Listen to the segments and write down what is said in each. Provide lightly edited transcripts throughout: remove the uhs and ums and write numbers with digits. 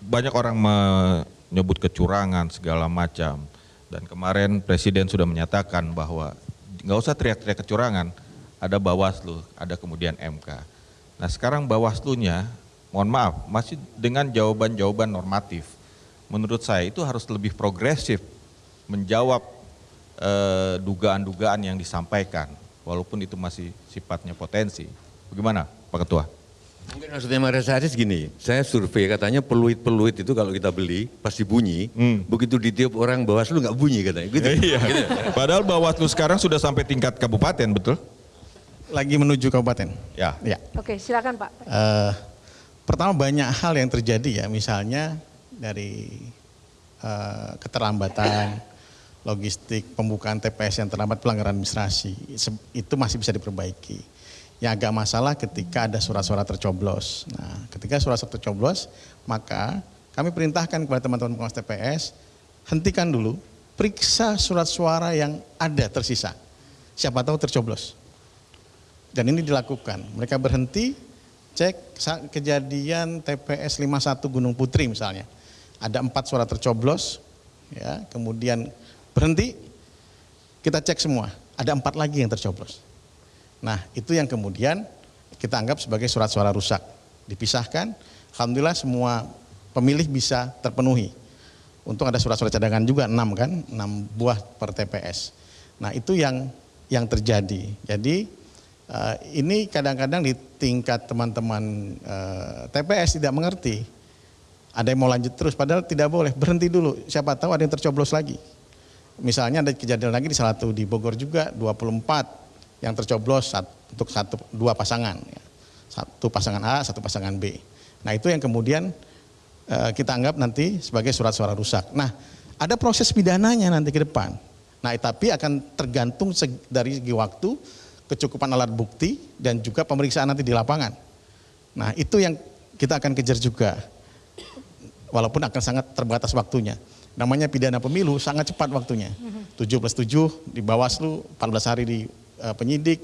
banyak orang menyebut kecurangan segala macam. Dan kemarin Presiden sudah menyatakan bahwa nggak usah teriak-teriak kecurangan, ada Bawaslu, ada kemudian MK. Nah sekarang Bawaslunya, mohon maaf, masih dengan jawaban-jawaban normatif. Menurut saya itu harus lebih progresif menjawab dugaan-dugaan yang disampaikan, walaupun itu masih sifatnya potensi. Bagaimana Pak Ketua? Mungkin maksudnya Mas Haris gini, saya survei katanya peluit-peluit itu kalau kita beli pasti bunyi, begitu ditiup orang Bawaslu nggak bunyi katanya. Gitu. Iya. Gitu. Padahal Bawaslu sekarang sudah sampai tingkat kabupaten, betul? Lagi menuju kabupaten. Ya. Oke, silakan Pak. Pertama banyak hal yang terjadi ya, misalnya dari keterlambatan, logistik, pembukaan TPS yang terlambat, pelanggaran administrasi, itu masih bisa diperbaiki. Yang agak masalah ketika ada surat-suara tercoblos. Nah, ketika surat-suara tercoblos, maka kami perintahkan kepada teman-teman pengawas TPS, hentikan dulu, periksa surat suara yang ada tersisa. Siapa tahu tercoblos. Dan ini dilakukan. Mereka berhenti, cek kejadian TPS 51 Gunung Putri misalnya. Ada 4 suara tercoblos, ya, kemudian berhenti, kita cek semua, ada 4 lagi yang tercoblos. Nah itu yang kemudian kita anggap sebagai surat suara rusak. Dipisahkan, alhamdulillah semua pemilih bisa terpenuhi. Untung ada surat-surat cadangan juga 6 kan, 6 buah per TPS. Nah itu yang terjadi. Jadi ini kadang-kadang di tingkat teman-teman TPS tidak mengerti. Ada yang mau lanjut terus, padahal tidak boleh, berhenti dulu. Siapa tahu ada yang tercoblos lagi. Misalnya ada kejadian lagi di salah satu di Bogor juga 24 yang tercoblos untuk 2 pasangan, ya. 1 pasangan A, 1 pasangan B. Nah itu yang kemudian kita anggap nanti sebagai surat suara rusak. Nah ada proses pidananya nanti ke depan. Nah tapi akan tergantung dari segi waktu, kecukupan alat bukti, dan juga pemeriksaan nanti di lapangan. Nah itu yang kita akan kejar juga, walaupun akan sangat terbatas waktunya. Namanya pidana pemilu sangat cepat waktunya. 7+7 di Bawaslu, 14 hari di penyidik,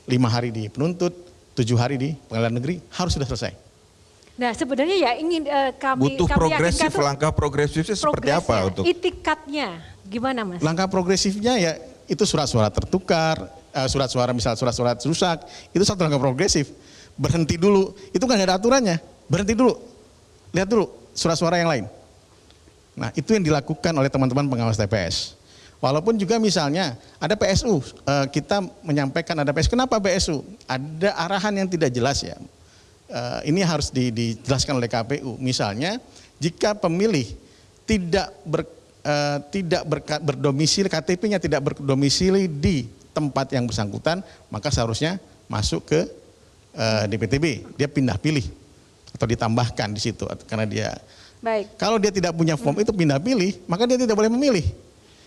5 hari di penuntut, 7 hari di pengadilan negeri, harus sudah selesai. Nah sebenarnya ya ingin kami progresif, langkah progresifnya seperti apa untuk itikatnya gimana Mas? Langkah progresifnya ya itu surat-suara tertukar, surat-suara misal surat-surat rusak, itu satu langkah progresif. Berhenti dulu, itu kan nggak ada aturannya, berhenti dulu, lihat dulu surat-suara yang lain. Nah itu yang dilakukan oleh teman-teman pengawas TPS. Walaupun juga misalnya ada PSU, kita menyampaikan ada PSU, kenapa PSU? Ada arahan yang tidak jelas ya, ini harus dijelaskan oleh KPU. Misalnya jika pemilih tidak berdomisili, KTP-nya tidak berdomisili di tempat yang bersangkutan, maka seharusnya masuk ke DPTB, dia pindah pilih atau ditambahkan di situ karena dia. Baik. Kalau dia tidak punya form itu pindah pilih, maka dia tidak boleh memilih.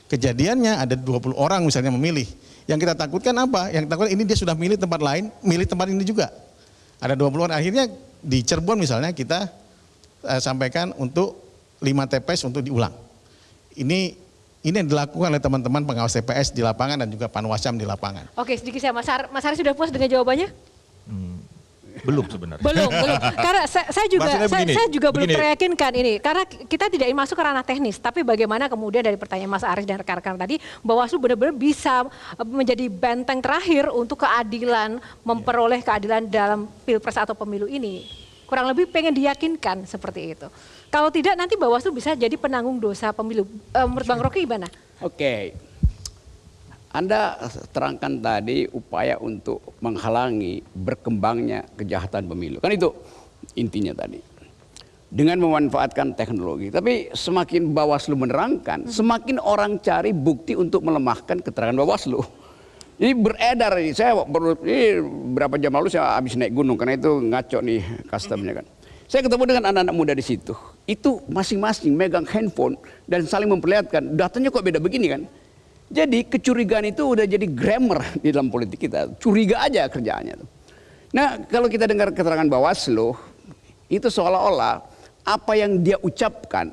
Kejadiannya ada 20 orang misalnya memilih. Yang kita takutkan apa? Yang kita takutkan ini dia sudah milih tempat lain, milih tempat ini juga. Ada 20 orang, akhirnya di Cirebon misalnya kita sampaikan untuk 5 TPS untuk diulang. Ini yang dilakukan oleh teman-teman pengawas TPS di lapangan dan juga Panwascam di lapangan. Oke, sedikit saya Mas Haris sudah puas dengan jawabannya? Belum sebenarnya. Belum. Karena saya juga belum teryakinkan ini. Karena kita tidak masuk ke ranah teknis, tapi bagaimana kemudian dari pertanyaan Mas Haris dan rekan-rekan tadi, Bawaslu benar-benar bisa menjadi benteng terakhir untuk keadilan, memperoleh keadilan dalam pilpres atau pemilu ini. Kurang lebih pengen diyakinkan seperti itu. Kalau tidak nanti Bawaslu bisa jadi penanggung dosa pemilu. Menurut Bang Rocky gimana? Oke. Anda terangkan tadi upaya untuk menghalangi berkembangnya kejahatan pemilu. Kan itu intinya tadi. Dengan memanfaatkan teknologi. Tapi semakin Bawaslu menerangkan, semakin orang cari bukti untuk melemahkan keterangan Bawaslu. Ini beredar ini. Berapa jam lalu saya habis naik gunung karena itu ngaco nih customnya kan. Saya ketemu dengan anak-anak muda di situ. Itu masing-masing megang handphone dan saling memperlihatkan datanya kok beda begini kan. Jadi kecurigaan itu udah jadi grammar di dalam politik kita. Curiga aja kerjaannya. Nah kalau kita dengar keterangan Bawaslu, itu seolah-olah apa yang dia ucapkan,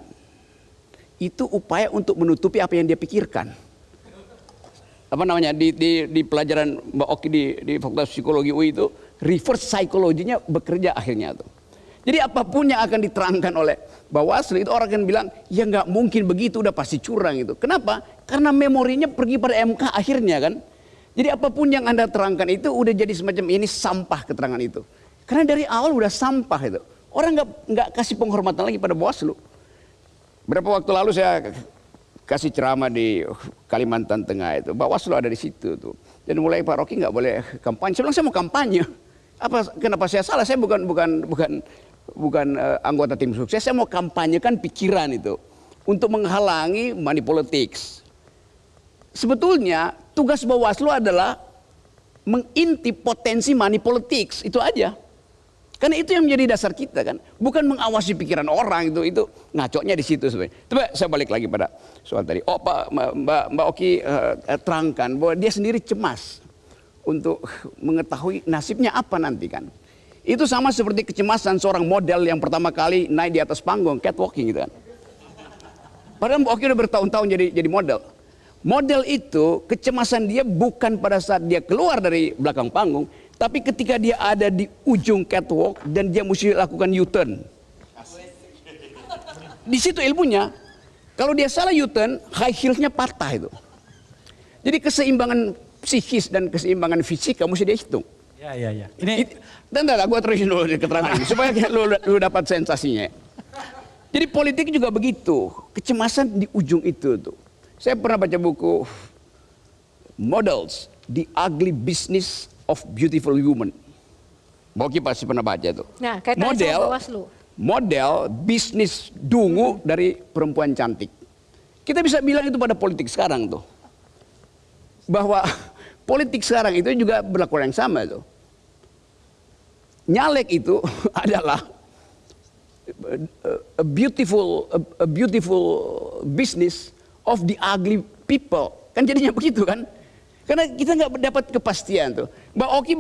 itu upaya untuk menutupi apa yang dia pikirkan. Apa namanya, di pelajaran Mbak Oki di Fakultas Psikologi UI itu, reverse psychology-nya bekerja akhirnya tuh. Jadi apapun yang akan diterangkan oleh Bawaslu itu orang kan bilang, ya nggak mungkin begitu, udah pasti curang itu. Kenapa? Karena memorinya pergi pada MK akhirnya kan. Jadi apapun yang Anda terangkan itu udah jadi semacam ini sampah keterangan itu. Karena dari awal udah sampah itu. Orang nggak kasih penghormatan lagi pada Bawaslu. Berapa waktu lalu saya kasih ceramah di Kalimantan Tengah itu, Bawaslu ada di situ tuh. Dan mulai Pak Rocky nggak boleh kampanye. Saya bilang saya mau kampanye. Kenapa saya salah? Saya bukan anggota tim sukses. Saya mau kampanyekan pikiran itu untuk menghalangi money politics. Sebetulnya tugas Bawaslu adalah mengintip potensi money politics, itu aja. Karena itu yang menjadi dasar kita kan, bukan mengawasi pikiran orang itu ngacoknya di situ sebenarnya. Coba saya balik lagi pada soal tadi. Oh Pak Mbak Oki terangkan bahwa dia sendiri cemas untuk mengetahui nasibnya apa nanti kan. Itu sama seperti kecemasan seorang model yang pertama kali naik di atas panggung, catwalking gitu kan. Padahal Mbak Oki udah bertahun-tahun jadi model. Model itu kecemasan dia bukan pada saat dia keluar dari belakang panggung, tapi ketika dia ada di ujung catwalk dan dia mesti lakukan U-turn. Di situ ilmunya. Kalau dia salah U-turn, high heels-nya patah itu. Jadi keseimbangan psikis dan keseimbangan fisik kamu mesti dia hitung. Ya. Dan gue terusin dulu di keterangan ini supaya lu dapat sensasinya. Jadi politik juga begitu, kecemasan di ujung itu tuh. Saya pernah baca buku Models, The Ugly Business of Beautiful Women. Boki pasti pernah baca tuh. Nah, kaitannya sama Bawaslu. Model bisnis dungu dari perempuan cantik. Kita bisa bilang itu pada politik sekarang tuh. Bahwa politik sekarang itu juga berlaku yang sama tuh. Nyalek itu adalah a beautiful business of the ugly people. Kan jadinya begitu kan? Karena kita nggak dapat kepastian tuh. Mbak Oki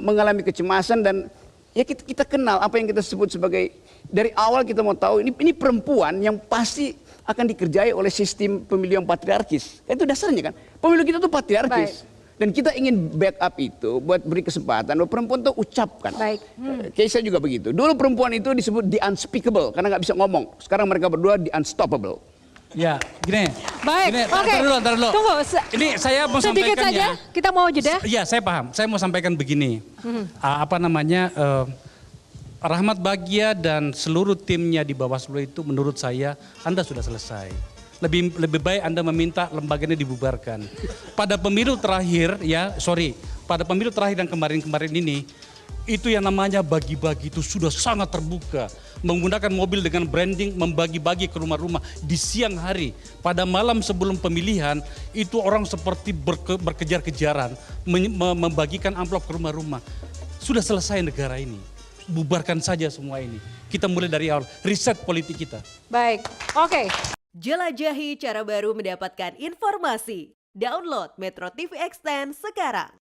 mengalami kecemasan dan ya kita kenal apa yang kita sebut sebagai, dari awal kita mau tahu ini perempuan yang pasti akan dikerjai oleh sistem pemilu yang patriarkis. Itu dasarnya kan. Pemilu kita tuh patriarkis. Baik. Dan kita ingin backup itu buat beri kesempatan bahwa perempuan tuh ucapkan. Baik. Keisha juga begitu. Dulu perempuan itu disebut the unspeakable karena nggak bisa ngomong. Sekarang mereka berdua the unstoppable. Ya, gini. Baik, oke. Ntar dulu. Tunggu. Ini saya mau sedikit sampaikan saja, kita mau jeda. Iya, saya paham. Saya mau sampaikan begini. Rahmat Bagja dan seluruh timnya di Bawaslu itu menurut saya Anda sudah selesai. Lebih baik Anda meminta lembaganya dibubarkan. Pada pemilu terakhir pada pemilu terakhir yang kemarin-kemarin ini, itu yang namanya bagi-bagi itu sudah sangat terbuka. Menggunakan mobil dengan branding, membagi-bagi ke rumah-rumah di siang hari. Pada malam sebelum pemilihan, itu orang seperti berkejar-kejaran, membagikan amplop ke rumah-rumah. Sudah selesai negara ini. Bubarkan saja semua ini. Kita mulai dari awal, riset politik kita. Baik, oke. Jelajahi cara baru mendapatkan informasi. Download Metro TV Extend sekarang.